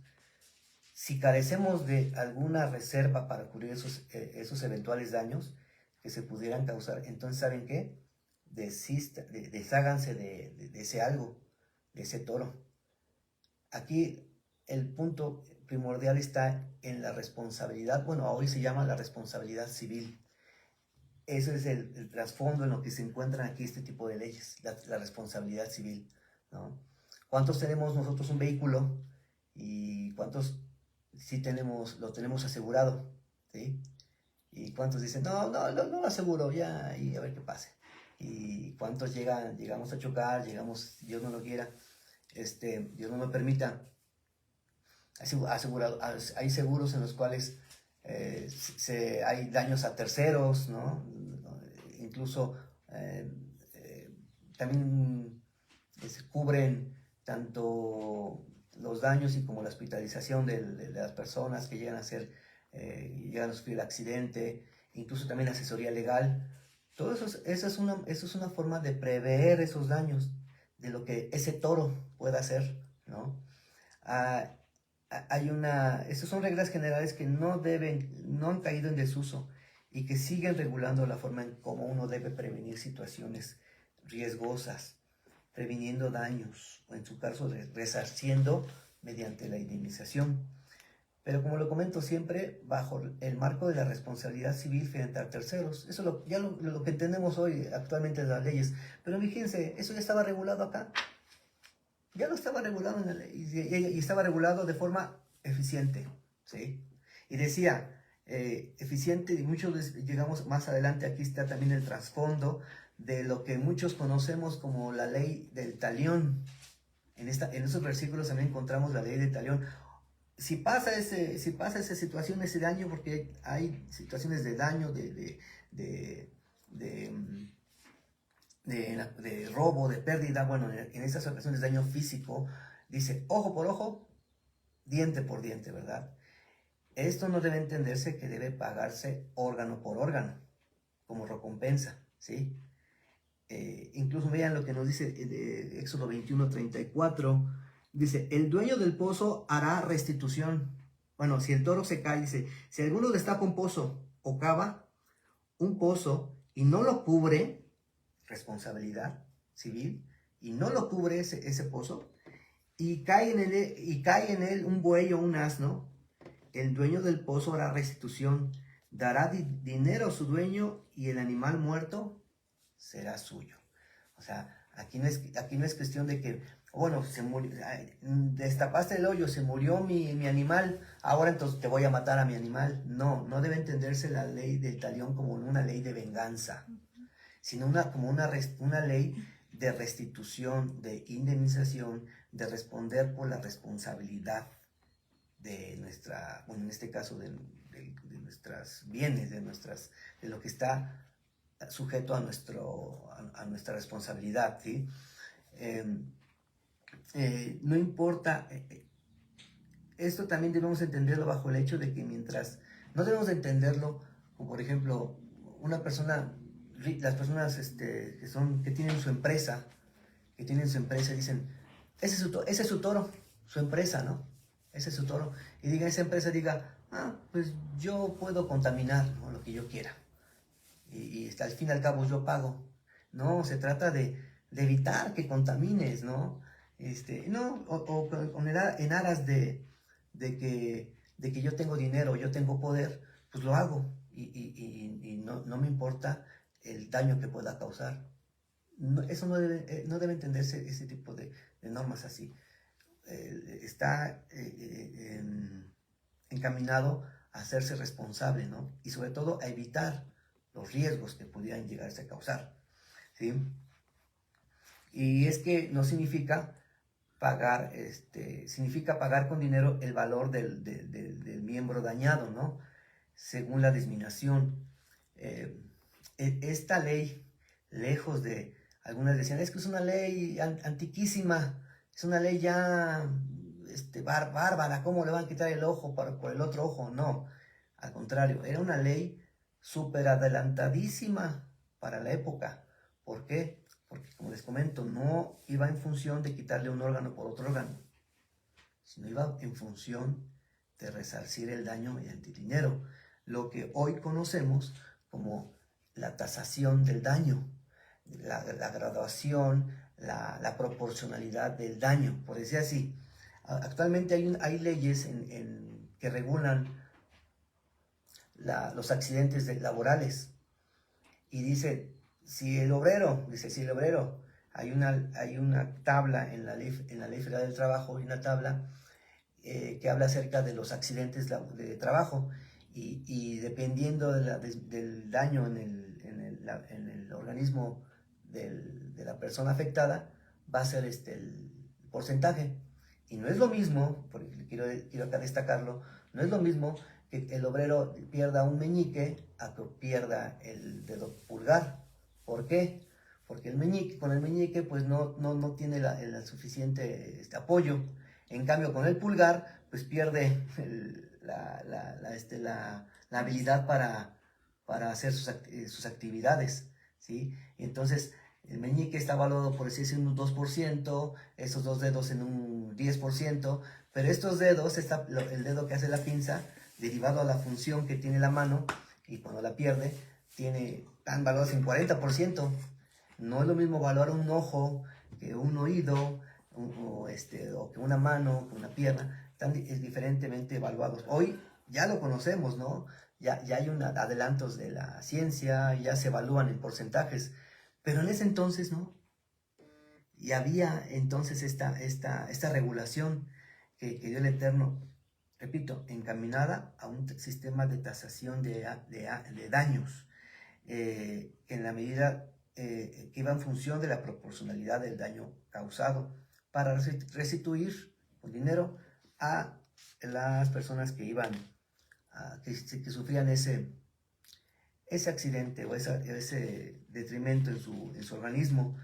Si carecemos de alguna reserva para cubrir esos eventuales daños que se pudieran causar, entonces, ¿saben qué? Desháganse de ese algo, de ese toro. Aquí el punto primordial está en la responsabilidad, bueno, hoy se llama la responsabilidad civil. Ese es el trasfondo en lo que se encuentran aquí este tipo de leyes, la responsabilidad civil, ¿no? ¿Cuántos tenemos nosotros un vehículo y cuántos sí lo tenemos asegurado, ¿sí? Y cuántos dicen, no lo aseguro ya y a ver qué pase? Y cuántos llegamos a chocar, Dios no lo quiera, Dios no lo permita, hay seguros en los cuales hay daños a terceros, ¿no? Incluso también se cubren tanto los daños y como la hospitalización de las personas que llegan a sufrir el accidente, incluso también asesoría legal. Todo eso es una forma de prever esos daños, de lo que ese toro pueda hacer, ¿no? Esas son reglas generales que no han caído en desuso y que siguen regulando la forma en cómo uno debe prevenir situaciones riesgosas, previniendo daños o en su caso resarciendo mediante la indemnización. Pero como lo comento siempre, bajo el marco de la responsabilidad civil frente a terceros. Eso lo que entendemos hoy actualmente en las leyes. Pero fíjense, eso ya estaba regulado acá. Ya lo estaba regulado en la ley y estaba regulado de forma eficiente, ¿sí? Y decía, eficiente, y muchos llegamos más adelante, aquí está también el trasfondo de lo que muchos conocemos como la ley del talión. En esos versículos también encontramos la ley del talión. Si pasa esa situación, ese daño, porque hay situaciones de daño, de robo, de pérdida, bueno, en esas ocasiones daño físico, dice ojo por ojo, diente por diente, ¿verdad? Esto no debe entenderse que debe pagarse órgano por órgano, como recompensa, ¿sí? Incluso vean lo que nos dice Éxodo 21:34, dice, el dueño del pozo hará restitución. Bueno, si el toro se cae, dice, si alguno destapa un pozo o cava un pozo y no lo cubre, responsabilidad civil, y no lo cubre ese pozo, y cae en él un buey o un asno, el dueño del pozo hará restitución, dará dinero a su dueño y el animal muerto será suyo. O sea, aquí no es cuestión de que, bueno, destapaste el hoyo, se murió mi animal, ahora entonces te voy a matar a mi animal. No debe entenderse la ley del talión como una ley de venganza, sino como una ley de restitución, de indemnización, de responder por la responsabilidad de bueno, en este caso de nuestros bienes, de lo que está sujeto a nuestra responsabilidad, ¿sí? No importa, esto también debemos entenderlo bajo el hecho de que no debemos entenderlo, como por ejemplo, las personas que tienen su empresa, dicen, ese es su toro, su empresa, ¿no? Ese es su toro. Y esa empresa diga, pues yo puedo contaminar, ¿no?, lo que yo quiera. Y al fin y al cabo yo pago. No, se trata de evitar que contamines, ¿no? En aras de que yo tengo dinero, yo tengo poder, pues lo hago. Y no me importa el daño que pueda causar. Eso no debe entenderse, ese tipo de normas así. Está encaminado a hacerse responsable, ¿no? Y sobre todo a evitar los riesgos que pudieran llegarse a causar, ¿sí? Y es que no significa pagar, significa pagar con dinero el valor del miembro dañado, ¿no? Según la disminución. Esta ley, lejos de, algunas decían, es que es una ley antiquísima, es una ley ya bárbara, ¿cómo le van a quitar el ojo por el otro ojo? No, al contrario, era una ley súper adelantadísima para la época. ¿Por qué? Porque, como les comento, no iba en función de quitarle un órgano por otro órgano, sino iba en función de resarcir el daño mediante dinero, lo que hoy conocemos como la tasación del daño, la graduación, la proporcionalidad del daño, por decir así. Actualmente hay leyes que regulan los accidentes laborales y dice, si el obrero, hay una tabla en la Ley Federal del Trabajo, hay una tabla que habla acerca de los accidentes de trabajo y dependiendo del daño en el organismo de la persona afectada, va a ser el porcentaje. Y no es lo mismo, porque quiero acá destacarlo, no es lo mismo que el obrero pierda un meñique a que pierda el dedo pulgar. ¿Por qué? Porque con el meñique pues no tiene el suficiente apoyo. En cambio, con el pulgar, pues pierde la habilidad para hacer sus actividades, ¿sí? Entonces, el meñique está valuado, por decirse, en un 2%, esos dos dedos en un 10%, pero estos dedos, el dedo que hace la pinza, derivado a la función que tiene la mano, y cuando la pierde, están valorados en 40%. No es lo mismo valorar un ojo que un oído, o que una mano, que una pierna, están diferentemente evaluados. Hoy ya lo conocemos, ¿no? Ya hay adelantos de la ciencia, ya se evalúan en porcentajes, pero en ese entonces no. Y había entonces esta regulación que dio el Eterno, repito, encaminada a un sistema de tasación de daños, en la medida que iba en función de la proporcionalidad del daño causado, para restituir con dinero a las personas que que sufrían ese accidente o ese detrimento en su organismo.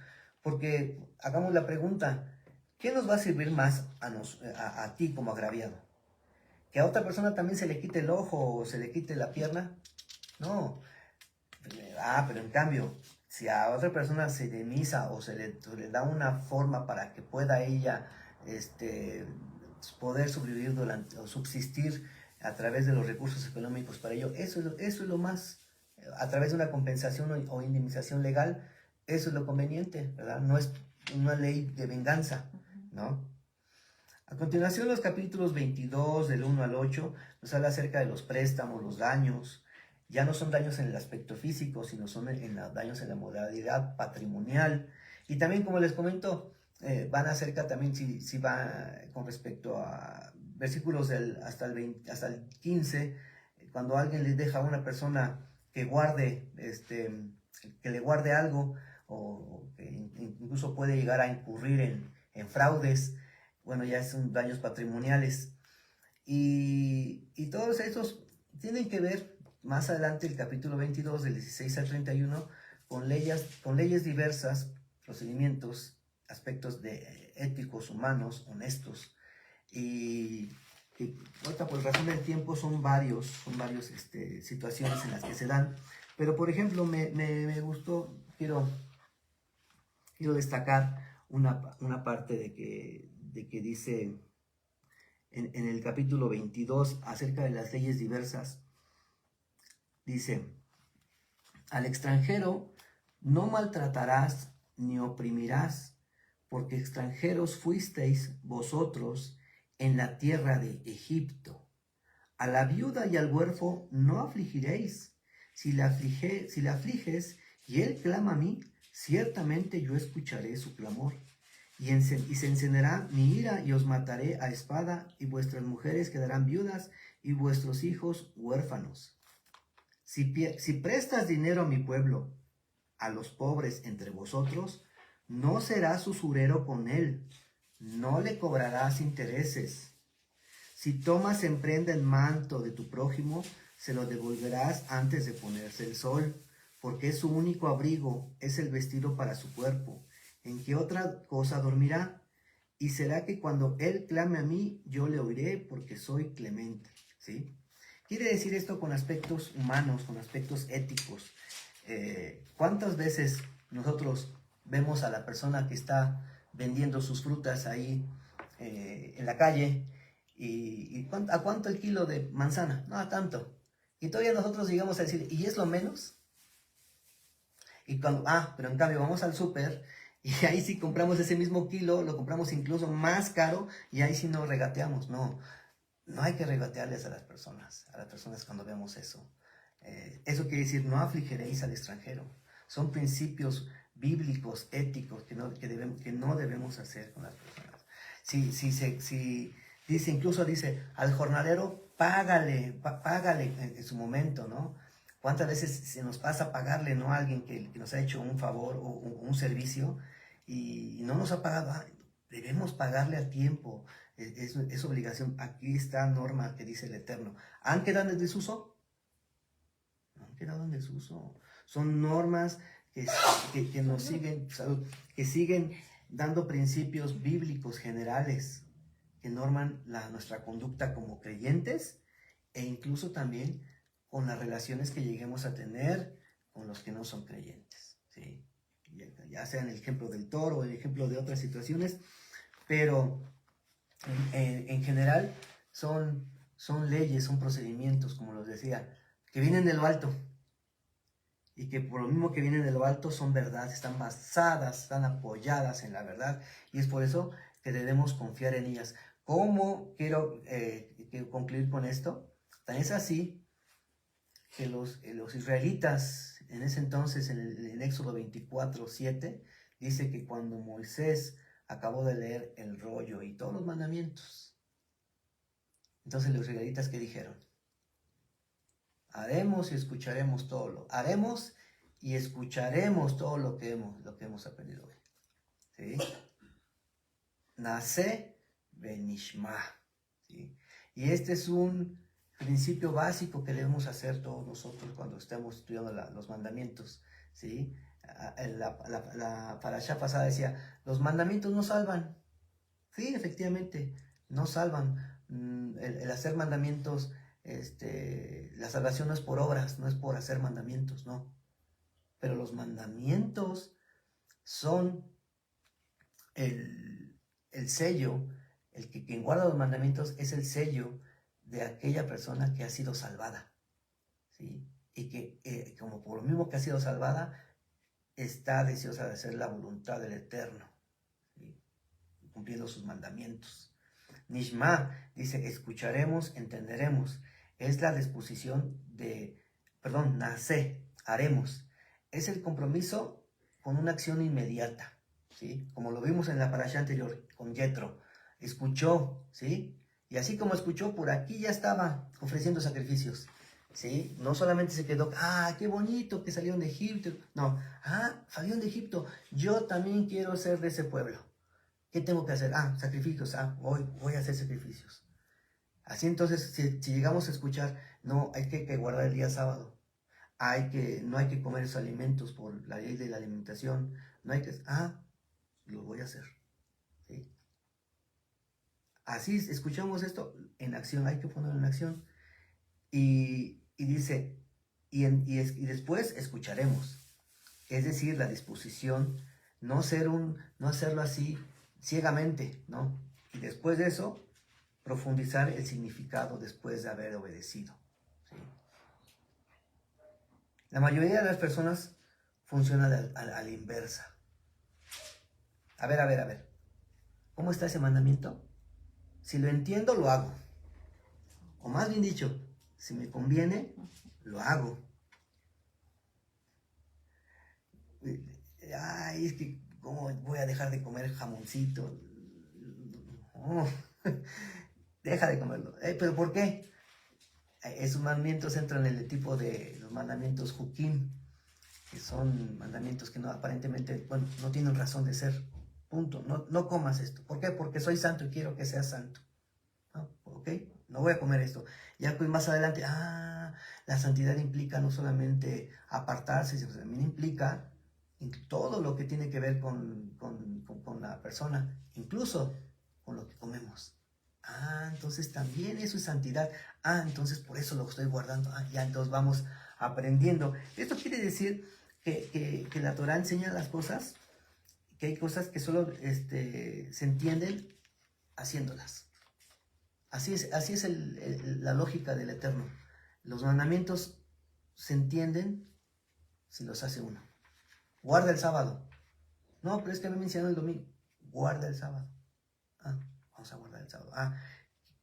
Porque hagamos la pregunta, ¿qué nos va a servir más a ti como agraviado? ¿Que a otra persona también se le quite el ojo o se le quite la pierna? No. Pero en cambio, si a otra persona se indemniza o se le da una forma para que pueda ella poder sobrevivir o subsistir a través de los recursos económicos para ello, eso es lo más, a través de una compensación o indemnización legal, eso es lo conveniente, ¿verdad? No es una ley de venganza, ¿no? A continuación, los capítulos 22, del 1 al 8, nos habla acerca de los préstamos, los daños. Ya no son daños en el aspecto físico, sino son daños en la modalidad patrimonial. Y también, como les comento, van acerca también, si va con respecto a versículos hasta el 15, cuando alguien le deja a una persona que le guarde algo, o que incluso puede llegar a incurrir en fraudes, bueno, ya son daños patrimoniales. Y todos estos tienen que ver más adelante, el capítulo 22, del 16 al 31, con leyes diversas, procedimientos, aspectos éticos, humanos, honestos. Y ahorita, por razón del tiempo, son varios situaciones en las que se dan. Pero, por ejemplo, me gustó, quiero destacar una parte de que dice en el capítulo 22 acerca de las leyes diversas. Dice, al extranjero no maltratarás ni oprimirás, porque extranjeros fuisteis vosotros en la tierra de Egipto. A la viuda y al huérfano no afligiréis. Si la afliges y él clama a mí, ciertamente yo escucharé su clamor. Y se encenderá mi ira y os mataré a espada, y vuestras mujeres quedarán viudas y vuestros hijos huérfanos. Si prestas dinero a mi pueblo, a los pobres entre vosotros, no serás usurero con él, no le cobrarás intereses. Si tomas en prenda el manto de tu prójimo, se lo devolverás antes de ponerse el sol, porque es su único abrigo, es el vestido para su cuerpo. ¿En qué otra cosa dormirá? Y será que cuando él clame a mí, yo le oiré, porque soy clemente. ¿Sí? Quiere decir esto con aspectos humanos, con aspectos éticos. ¿Cuántas veces nosotros vemos a la persona que está vendiendo sus frutas ahí en la calle y ¿a cuánto el kilo de manzana? No, a tanto. Y todavía nosotros llegamos a decir, ¿y es lo menos? Y cuando, pero en cambio vamos al súper y ahí sí compramos ese mismo kilo, lo compramos incluso más caro y ahí sí nos regateamos. No, no hay que regatearles a las personas cuando vemos eso. Eso quiere decir, no afligiréis al extranjero. Son principios bíblicos, éticos, que no debemos hacer con las personas. Si dice, incluso dice, al jornalero págale en su momento, ¿no? ¿Cuántas veces se nos pasa pagarle, ¿no? a alguien que nos ha hecho un favor o un servicio y no nos ha pagado? Debemos pagarle a tiempo. Es obligación. Aquí está norma que dice el Eterno. ¿Han quedado en desuso? No han quedado en desuso. Son normas que nos siguen, que siguen dando principios bíblicos generales que norman nuestra conducta como creyentes e incluso también con las relaciones que lleguemos a tener con los que no son creyentes, ¿sí? Ya sea en el ejemplo del toro o el ejemplo de otras situaciones, pero en general son leyes, son procedimientos, como los decía, que vienen de lo alto y que por lo mismo que vienen de lo alto son verdad, están basadas, están apoyadas en la verdad y es por eso que debemos confiar en ellas. ¿Cómo quiero concluir con esto? Tan es así que los israelitas en ese entonces, en Éxodo 24:7, dice que cuando Moisés acabó de leer el rollo y todos los mandamientos, entonces los israelitas, ¿qué dijeron? Haremos y escucharemos haremos y escucharemos todo lo que hemos aprendido hoy. ¿Sí? Nace benishma. ¿Sí? Y este es un principio básico que debemos hacer todos nosotros cuando estemos estudiando los mandamientos, ¿sí? La parashá pasada decía, los mandamientos no salvan. Sí, efectivamente, no salvan. El hacer mandamientos, la salvación no es por obras, no es por hacer mandamientos, no. Pero los mandamientos son el sello, quien guarda los mandamientos es el sello de aquella persona que ha sido salvada, ¿sí? Y que como por lo mismo que ha sido salvada, está deseosa de hacer la voluntad del Eterno, ¿sí? Cumpliendo sus mandamientos. Nishma dice, escucharemos, entenderemos. Es la disposición nace, haremos. Es el compromiso con una acción inmediata, ¿sí? Como lo vimos en la parashá anterior, con Yetro. Escuchó, ¿sí? Y así como escuchó, por aquí ya estaba ofreciendo sacrificios, ¿sí? No solamente se quedó, qué bonito que salieron de Egipto. No, salieron de Egipto, yo también quiero ser de ese pueblo. ¿Qué tengo que hacer? Sacrificios, voy a hacer sacrificios. Así entonces, si llegamos a escuchar, no, hay que guardar el día sábado. No hay que comer esos alimentos por la ley de la alimentación. No hay que, lo voy a hacer. ¿Sí? Así escuchamos esto en acción, hay que ponerlo en acción. Y dice, y después escucharemos. Es decir, la disposición, no hacerlo así ciegamente, ¿no? Y después de eso, profundizar el significado después de haber obedecido, ¿sí? La mayoría de las personas funcionan a la inversa. A ver. ¿Cómo está ese mandamiento? Si lo entiendo, lo hago. O más bien dicho, si me conviene, lo hago. Es que, ¿cómo voy a dejar de comer jamoncito? No, deja de comerlo. ¿Pero por qué? Esos mandamientos entran en el tipo de los mandamientos Hukim, que son mandamientos que no, aparentemente, no tienen razón de ser. punto, no comas esto. ¿Por qué? Porque soy santo y quiero que seas santo. ¿No? ¿Ok? No voy a comer esto. Ya pues más adelante, la santidad implica no solamente apartarse, sino también implica todo lo que tiene que ver con la persona, incluso con lo que comemos. Entonces también eso es santidad. Entonces por eso lo estoy guardando. Ya entonces vamos aprendiendo. Esto quiere decir que la Torah enseña las cosas, que hay cosas que solo se entienden haciéndolas. Así es la lógica del Eterno. Los mandamientos se entienden si los hace uno. Guarda el sábado. No, pero es que no me enseñaron el domingo. Guarda el sábado. Vamos a guardar el sábado.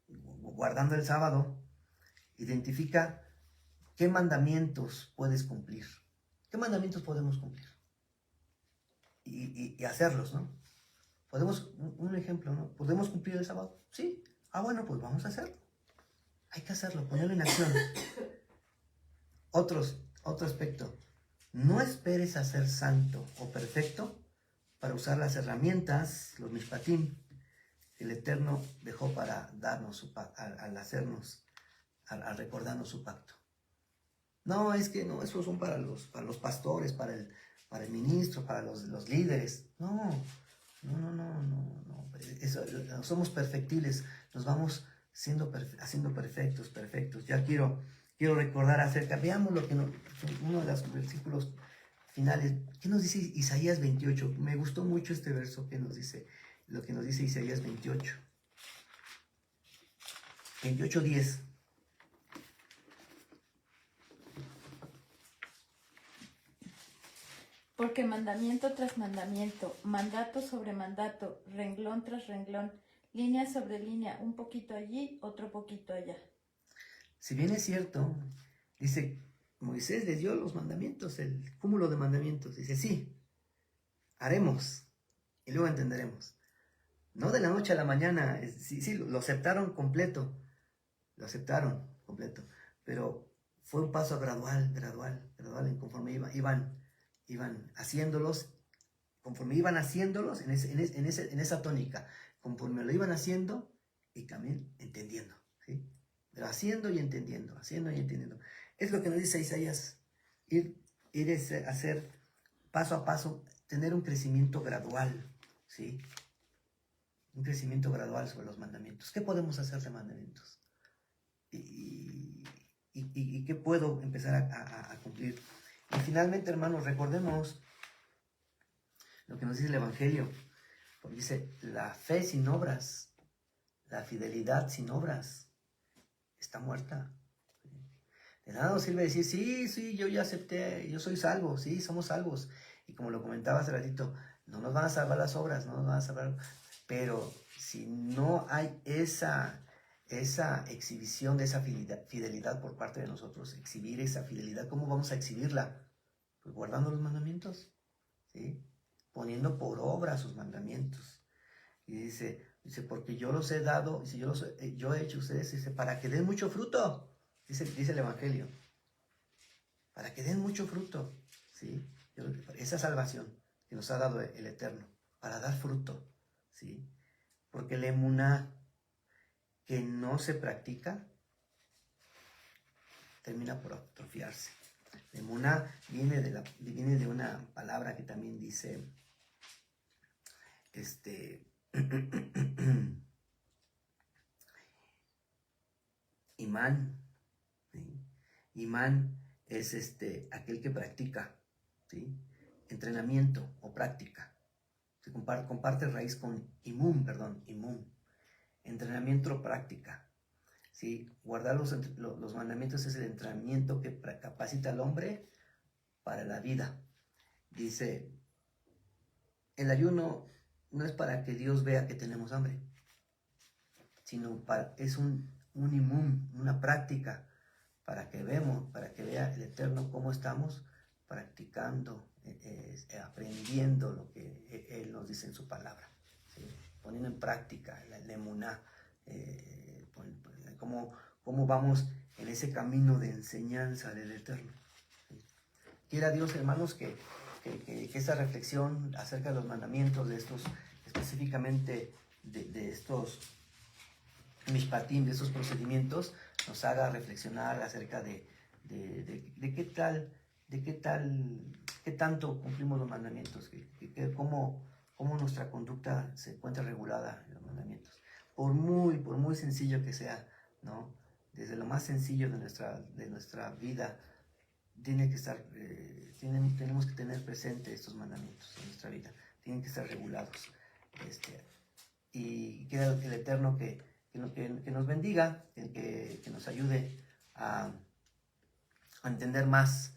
Guardando el sábado, identifica qué mandamientos puedes cumplir. ¿Qué mandamientos podemos cumplir? Y hacerlos, ¿no? Podemos, un ejemplo, ¿no? ¿Podemos cumplir el sábado? Sí. Bueno, pues vamos a hacerlo. Hay que hacerlo, ponerlo en acción. Otro aspecto. No esperes a ser santo o perfecto para usar las herramientas, los mishpatim, que el Eterno dejó para darnos al recordarnos su pacto. No, es que no, esos son para los pastores, para el ministro, para los líderes. No. Somos perfectibles, nos vamos haciendo perfectos. Ya quiero recordar veamos uno de los versículos finales. ¿Qué nos dice Isaías 28? Me gustó mucho este verso lo que nos dice Isaías 28. 28:10. Porque mandamiento tras mandamiento, mandato sobre mandato, renglón tras renglón, línea sobre línea, un poquito allí, otro poquito allá. Si bien es cierto, dice, Moisés les dio los mandamientos, el cúmulo de mandamientos. Dice, sí, haremos, y luego entenderemos. No de la noche a la mañana, sí, lo aceptaron completo, pero fue un paso gradual, conforme iban haciéndolos, en esa tónica, conforme lo iban haciendo y también entendiendo, ¿sí? Pero haciendo y entendiendo. Es lo que nos dice Isaías, ir a hacer paso a paso, tener un crecimiento gradual, ¿sí? Un crecimiento gradual sobre los mandamientos. ¿Qué podemos hacer de mandamientos? ¿Y qué puedo empezar a cumplir? Y finalmente, hermanos, recordemos lo que nos dice el Evangelio. Porque dice, la fe sin obras, la fidelidad sin obras, está muerta. De nada nos sirve decir, sí, yo ya acepté, yo soy salvo, sí, somos salvos. Y como lo comentaba hace ratito, no nos van a salvar las obras, no nos van a salvar. Pero si no hay esa exhibición de esa fidelidad por parte de nosotros, exhibir esa fidelidad, ¿cómo vamos a exhibirla? Pues guardando los mandamientos, ¿sí? Poniendo por obra sus mandamientos. Y dice, porque yo los he dado, dice, yo he hecho ustedes, dice, para que den mucho fruto, dice el Evangelio, para que den mucho fruto, ¿sí? Esa salvación que nos ha dado el Eterno, para dar fruto, ¿sí? Porque la emuná que no se practica termina por atrofiarse. La emuná viene de una palabra que también dice imán, ¿sí? Imán es aquel que practica, ¿sí? Entrenamiento o práctica. Se comparte raíz con imum. Entrenamiento o práctica, ¿sí? Guardar los mandamientos es el entrenamiento que capacita al hombre para la vida. Dice, el ayuno no es para que Dios vea que tenemos hambre, sino es un imum, una práctica para que vea el Eterno cómo estamos practicando, aprendiendo lo que Él nos dice en su palabra, ¿sí? Poniendo en práctica la emuná, cómo vamos en ese camino de enseñanza del Eterno, ¿sí? Quiera Dios, hermanos, que esa reflexión acerca de los mandamientos, de específicamente de estos mishpatim, de esos procedimientos, nos haga reflexionar acerca de qué tanto cumplimos los mandamientos, cómo nuestra conducta se encuentra regulada en los mandamientos. Por muy sencillo que sea, ¿no? Desde lo más sencillo de nuestra vida, tenemos que tener presente estos mandamientos en nuestra vida, tienen que estar regulados. Y quiera el Eterno que nos bendiga, que nos ayude a entender más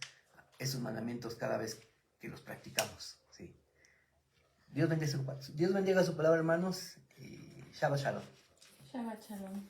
esos mandamientos cada vez que los practicamos. ¿Sí? Dios bendiga su palabra, hermanos, y Shabbat Shalom. Shabbat Shalom.